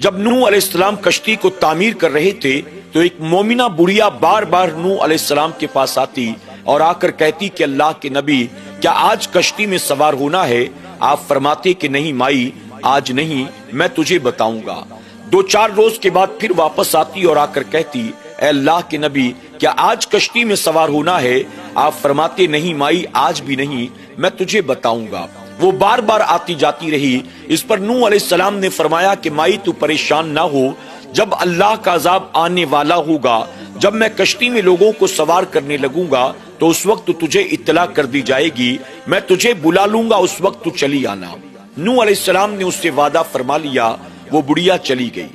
جب نوح علیہ السلام کشتی کو تعمیر کر رہے تھے تو ایک مومنہ بڑھیا بار بار نوح علیہ السلام کے پاس آتی اور آ کر کہتی کہ اللہ کے نبی کیا آج کشتی میں سوار ہونا ہے؟ آپ فرماتے کہ نہیں مائی آج نہیں، میں تجھے بتاؤں گا۔ 2-4 روز کے بعد پھر واپس آتی اور آ کر کہتی اے اللہ کے نبی کیا آج کشتی میں سوار ہونا ہے؟ آپ فرماتے نہیں مائی آج بھی نہیں، میں تجھے بتاؤں گا۔ وہ بار بار آتی جاتی رہی۔ اس پر نوح علیہ السلام نے فرمایا کہ مائی تو پریشان نہ ہو، جب اللہ کا عذاب آنے والا ہوگا، جب میں کشتی میں لوگوں کو سوار کرنے لگوں گا تو اس وقت تجھے اطلاع کر دی جائے گی، میں تجھے بلا لوں گا، اس وقت تو چلی آنا۔ نوح علیہ السلام نے اس سے وعدہ فرما لیا، وہ بڑھیا چلی گئی۔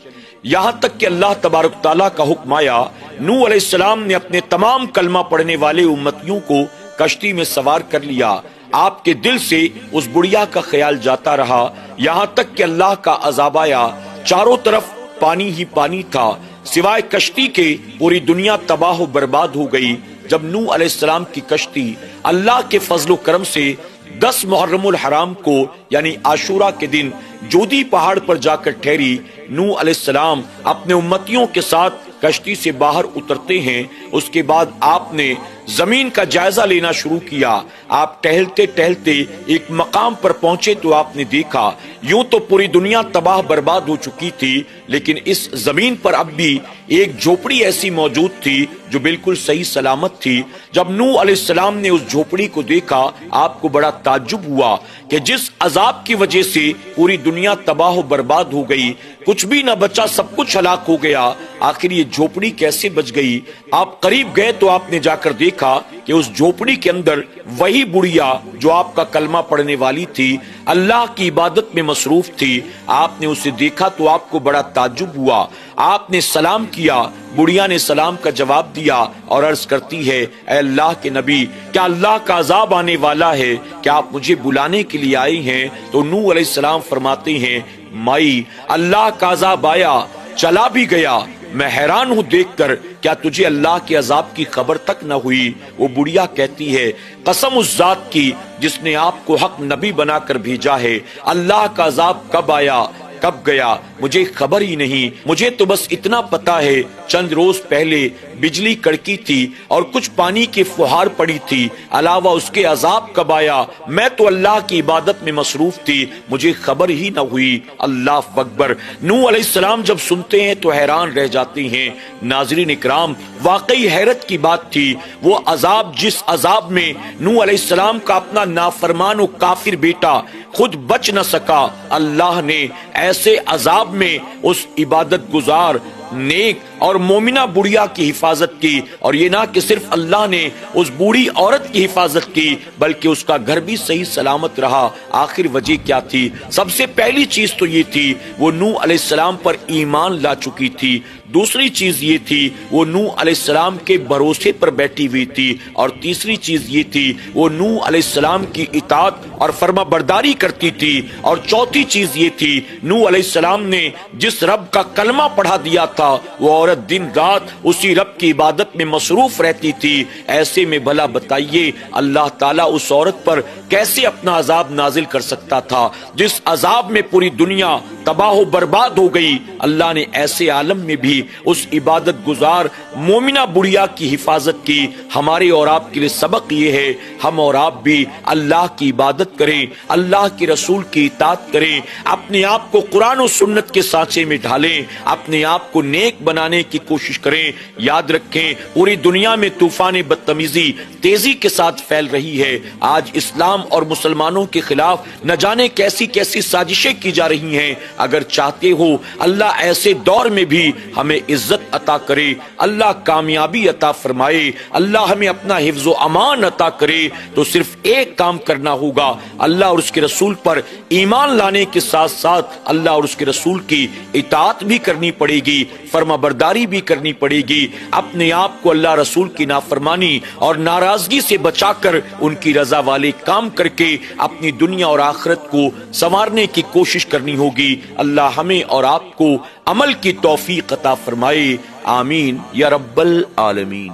یہاں تک کہ اللہ تبارک تعالیٰ کا حکم آیا، نوح علیہ السلام نے اپنے تمام کلمہ پڑھنے والے امتیوں کو کشتی میں سوار کر لیا۔ آپ کے دل سے اس بڑھیا کا خیال جاتا رہا، یہاں تک کہ اللہ کا عذاب آیا۔ چاروں طرف پانی ہی پانی تھا، سوائے کشتی کے پوری دنیا تباہ و برباد ہو گئی۔ جب نوح علیہ السلام کی کشتی اللہ کے فضل و کرم سے 10 محرم الحرام کو یعنی عاشورہ کے دن جودی پہاڑ پر جا کر ٹھہری، نوح علیہ السلام اپنے امتیوں کے ساتھ کشتی سے باہر اترتے ہیں۔ اس کے بعد آپ نے زمین کا جائزہ لینا شروع کیا۔ آپ ٹہلتے ٹہلتے ایک مقام پر پہنچے تو آپ نے دیکھا یوں تو پوری دنیا تباہ برباد ہو چکی تھی، لیکن اس زمین پر اب بھی ایک جھوپڑی ایسی موجود تھی جو بالکل صحیح سلامت تھی۔ جب نوح علیہ السلام نے اس جھوپڑی کو دیکھا، آپ کو بڑا تعجب ہوا کہ جس عذاب کی وجہ سے پوری دنیا تباہ و برباد ہو گئی، کچھ بھی نہ بچا، سب کچھ ہلاک ہو گیا، آخر یہ جھوپڑی کیسے بچ گئی؟ آپ قریب گئے تو آپ نے جا کر دیکھا کہ اس جھوپڑی کے اندر وہی بڑھیا جو آپ کا کلمہ پڑھنے والی تھی، اللہ کی عبادت میں مصروف تھی۔ آپ نے اسے دیکھا تو آپ کو بڑا تعجب ہوا۔ آپ نے سلام کیا، بڑھیا نے سلام کا جواب دیا اور عرض کرتی ہے اے اللہ کے نبی کیا اللہ کا عذاب آنے والا ہے؟ کیا آپ مجھے بلانے کے لیے آئی ہیں؟ تو نوح علیہ السلام فرماتے ہیں مائی اللہ کا عذاب آیا، چلا بھی گیا، میں حیران ہوں دیکھ کر، کیا تجھے اللہ کے عذاب کی خبر تک نہ ہوئی؟ وہ بڑھیا کہتی ہے قسم اس ذات کی جس نے آپ کو حق نبی بنا کر بھیجا ہے، اللہ کا عذاب کب آیا کب گیا مجھے خبر ہی نہیں، مجھے تو بس اتنا پتا ہے چند روز پہلے بجلی کڑکی تھی اور کچھ پانی کی فوہار پڑی تھی، علاوہ اس کے عذاب کب آیا میں تو اللہ کی عبادت میں مصروف تھی، مجھے خبر ہی نہ ہوئی۔ اللہ اکبر۔ نوح علیہ السلام جب سنتے ہیں تو حیران رہ جاتے ہیں۔ ناظرین اکرام، واقعی حیرت کی بات تھی، وہ عذاب جس عذاب میں نوح علیہ السلام کا اپنا نافرمان و کافر بیٹا خود بچ نہ سکا، اللہ نے ایسے عذاب میں اس عبادت گزار نیک اور مومنہ بڑھیا کی حفاظت کی، اور یہ نہ کہ صرف اللہ نے اس بوڑھی عورت کی حفاظت کی بلکہ اس کا گھر بھی صحیح سلامت رہا۔ آخر وجہ کیا تھی؟ سب سے پہلی چیز تو یہ تھی وہ نوح علیہ السلام پر ایمان لا چکی تھی، دوسری چیز یہ تھی وہ نوح علیہ السلام کے بھروسے پر بیٹھی ہوئی تھی، اور تیسری چیز یہ تھی وہ نوح علیہ السلام کی اطاعت اور فرما برداری کرتی تھی، اور چوتھی چیز یہ تھی نوح علیہ السلام نے جس رب کا کلمہ پڑھا دیا تھا وہ عورت دن رات اسی رب کی عبادت میں مصروف رہتی تھی۔ ایسے میں بھلا بتائیے اللہ تعالیٰ اس عورت پر کیسے اپنا عذاب نازل کر سکتا تھا جس عذاب میں پوری دنیا تباہ و برباد ہو گئی؟ اللہ نے ایسے عالم میں بھی اس عبادت گزار مومنہ بڑھیا کی حفاظت کی۔ ہمارے اور آپ کے لیے سبق یہ ہے ہم اور آپ بھی اللہ کی عبادت کریں، اللہ کے رسول کی اطاعت کریں، اپنے آپ کو قرآن و سنت کے سانچے میں ڈھالیں، اپنے آپ کو نیک بنانے کی کوشش کریں۔ یاد رکھیں پوری دنیا میں طوفان بدتمیزی تیزی کے ساتھ پھیل رہی ہے۔ آج اسلام اور مسلمانوں کے خلاف نہ جانے کیسی کیسی سازشیں کی جا رہی ہیں۔ اگر چاہتے ہو اللہ ایسے دور میں بھی ہمیں عزت عطا کرے، اللہ کامیابی عطا فرمائے، اللہ ہمیں اپنا حفظ و امان عطا کرے، تو صرف ایک کام کرنا ہوگا، اللہ اور اس کے رسول پر ایمان لانے کے ساتھ ساتھ اللہ اور اس کے رسول کی اطاعت بھی کرنی پڑے گی، فرما برداری بھی کرنی پڑے گی، اپنے آپ کو اللہ رسول کی نافرمانی اور ناراضگی سے بچا کر ان کی رضا والے کام کر کے اپنی دنیا اور آخرت کو سنوارنے کی کوشش کرنی ہوگی۔ اللہ ہمیں اور آپ کو عمل کی توفیق عطا فرمائے، آمین یا رب العالمین۔